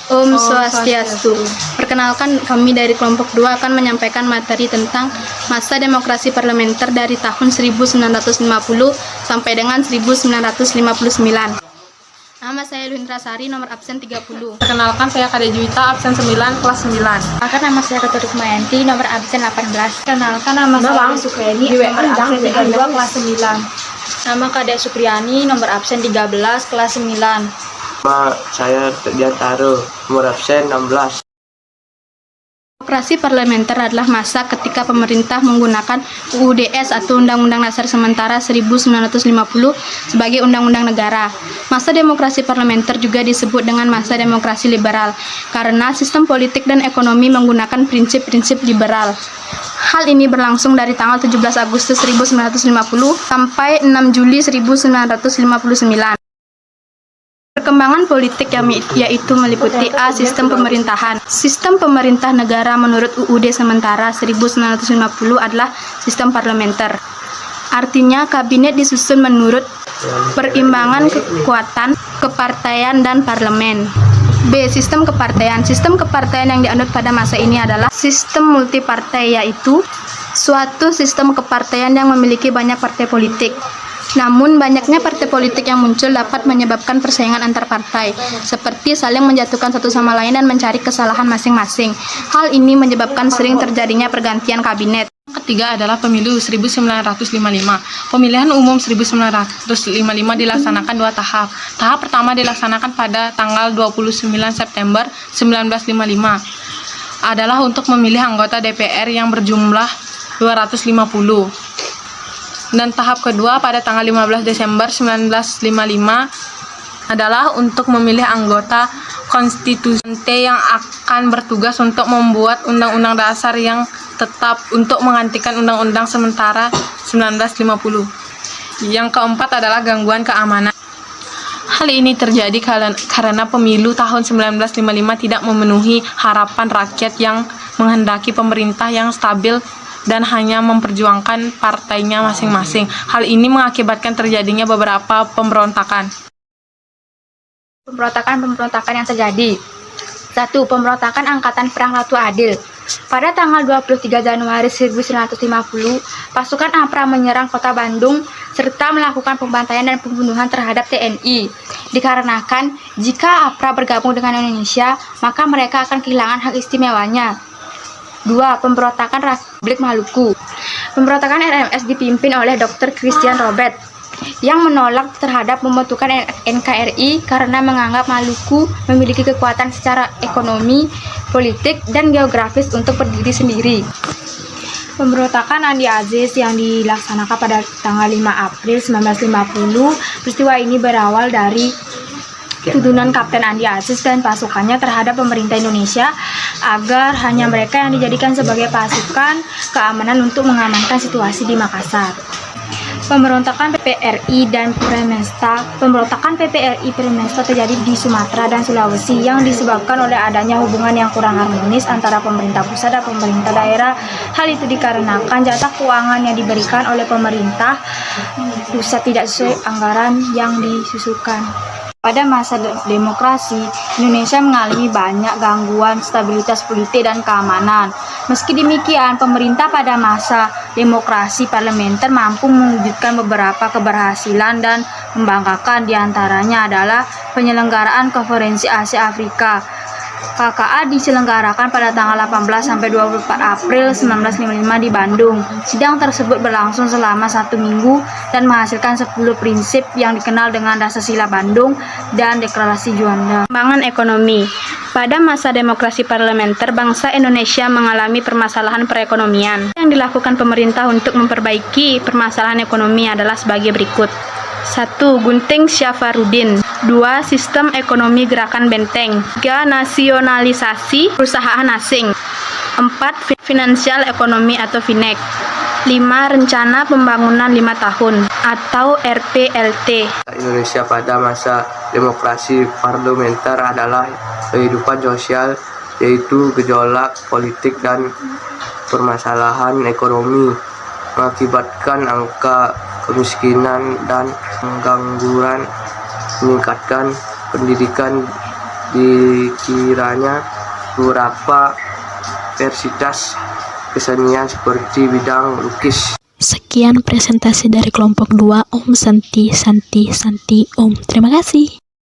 Om Swastiastu. Perkenalkan, kami dari kelompok 2 akan menyampaikan materi tentang masa demokrasi parlementer dari tahun 1950 sampai dengan 1959. Nama saya Luhindra Sari, nomor absen 30. Perkenalkan, saya Kade Juwita, absen 9, kelas 9. Perkenalkan, nama saya Keturut Mayanti, nomor absen 18. Perkenalkan, nama saya Sukreni, nomor absen 32, kelas 9. Nama Kade Supriyani, nomor absen 13, kelas 9. Nama saya Diantaro, nomor absen 16. Demokrasi parlementer adalah masa ketika pemerintah menggunakan UUDS atau Undang-Undang Dasar Sementara 1950 sebagai undang-undang negara. Masa demokrasi parlementer juga disebut dengan masa demokrasi liberal karena sistem politik dan ekonomi menggunakan prinsip-prinsip liberal. Hal ini berlangsung dari tanggal 17 Agustus 1950 sampai 6 Juli 1959. Perkembangan politik yaitu meliputi A. Sistem pemerintahan. Sistem pemerintah negara menurut UUD sementara 1950 adalah sistem parlementer. Artinya kabinet disusun menurut perimbangan kekuatan, kepartaian, dan parlemen. B. Sistem kepartaian. Sistem kepartaian yang dianut pada masa ini adalah sistem multipartai, yaitu suatu sistem kepartaian yang memiliki banyak partai politik. Namun, banyaknya partai politik yang muncul dapat menyebabkan persaingan antar partai, seperti saling menjatuhkan satu sama lain dan mencari kesalahan masing-masing. Hal ini menyebabkan sering terjadinya pergantian kabinet. Ketiga adalah pemilu 1955. Pemilihan umum 1955 dilaksanakan 2 tahap. Tahap pertama dilaksanakan pada tanggal 29 September 1955. Adalah untuk memilih anggota DPR yang berjumlah 250. Dan tahap kedua pada tanggal 15 Desember 1955 adalah untuk memilih anggota konstitusi yang akan bertugas untuk membuat undang-undang dasar yang tetap untuk menggantikan undang-undang sementara 1950. Yang keempat adalah gangguan keamanan. Hal ini terjadi karena pemilu tahun 1955 tidak memenuhi harapan rakyat yang menghendaki pemerintah yang stabil dan hanya memperjuangkan partainya masing-masing. Hal ini mengakibatkan terjadinya beberapa pemberontakan. Pemberontakan yang terjadi. 1. Pemberontakan Angkatan Perang Ratu Adil. Pada tanggal 23 Januari 1950, pasukan APRA menyerang kota Bandung serta melakukan pembantaian dan pembunuhan terhadap TNI. Dikarenakan jika APRA bergabung dengan Indonesia, maka mereka akan kehilangan hak istimewanya. 2. Pemberontakan Republik Maluku. Pemberontakan RMS dipimpin oleh Dr. Christian Robert yang menolak terhadap pembentukan NKRI karena menganggap Maluku memiliki kekuatan secara ekonomi, politik, dan geografis untuk berdiri sendiri. Pemberontakan Andi Aziz yang dilaksanakan pada tanggal 5 April 1950. Peristiwa ini berawal dari tuduhan Kapten Andi Aziz dan pasukannya terhadap pemerintah Indonesia agar hanya mereka yang dijadikan sebagai pasukan keamanan untuk mengamankan situasi di Makassar. Pemberontakan PPRI dan Premesta. Pemberontakan PPRI Premesta terjadi di Sumatera dan Sulawesi yang disebabkan oleh adanya hubungan yang kurang harmonis antara pemerintah pusat dan pemerintah daerah. Hal itu dikarenakan jatah keuangan yang diberikan oleh pemerintah pusat tidak sesuai anggaran yang disusulkan. Pada masa demokrasi, Indonesia mengalami banyak gangguan stabilitas politik dan keamanan. Meski demikian, pemerintah pada masa demokrasi parlementer mampu mewujudkan beberapa keberhasilan dan membanggakan. Di antaranya adalah penyelenggaraan konferensi Asia Afrika. KKA diselenggarakan pada tanggal 18 sampai 24 April 1955 di Bandung. Sidang tersebut berlangsung selama 1 minggu dan menghasilkan 10 prinsip yang dikenal dengan Dasar-Sila Bandung dan Deklarasi Juanda. Perkembangan ekonomi. Pada masa demokrasi parlementer, bangsa Indonesia mengalami permasalahan perekonomian. Yang dilakukan pemerintah untuk memperbaiki permasalahan ekonomi adalah sebagai berikut. 1. Gunting Syafarudin. 2. Sistem ekonomi gerakan benteng. 3. Nasionalisasi perusahaan asing. 4. Finansial ekonomi atau FINEK. 5. Rencana pembangunan 5 tahun atau RPLT. Indonesia pada masa demokrasi parlementer adalah kehidupan sosial, yaitu gejolak politik dan permasalahan ekonomi mengakibatkan angka kemiskinan dan pengangguran, meningkatkan pendidikan dikiranya beberapa universitas kesenian seperti bidang lukis. Sekian presentasi dari kelompok 2 Om Santi Santi Santi Om. Terima kasih.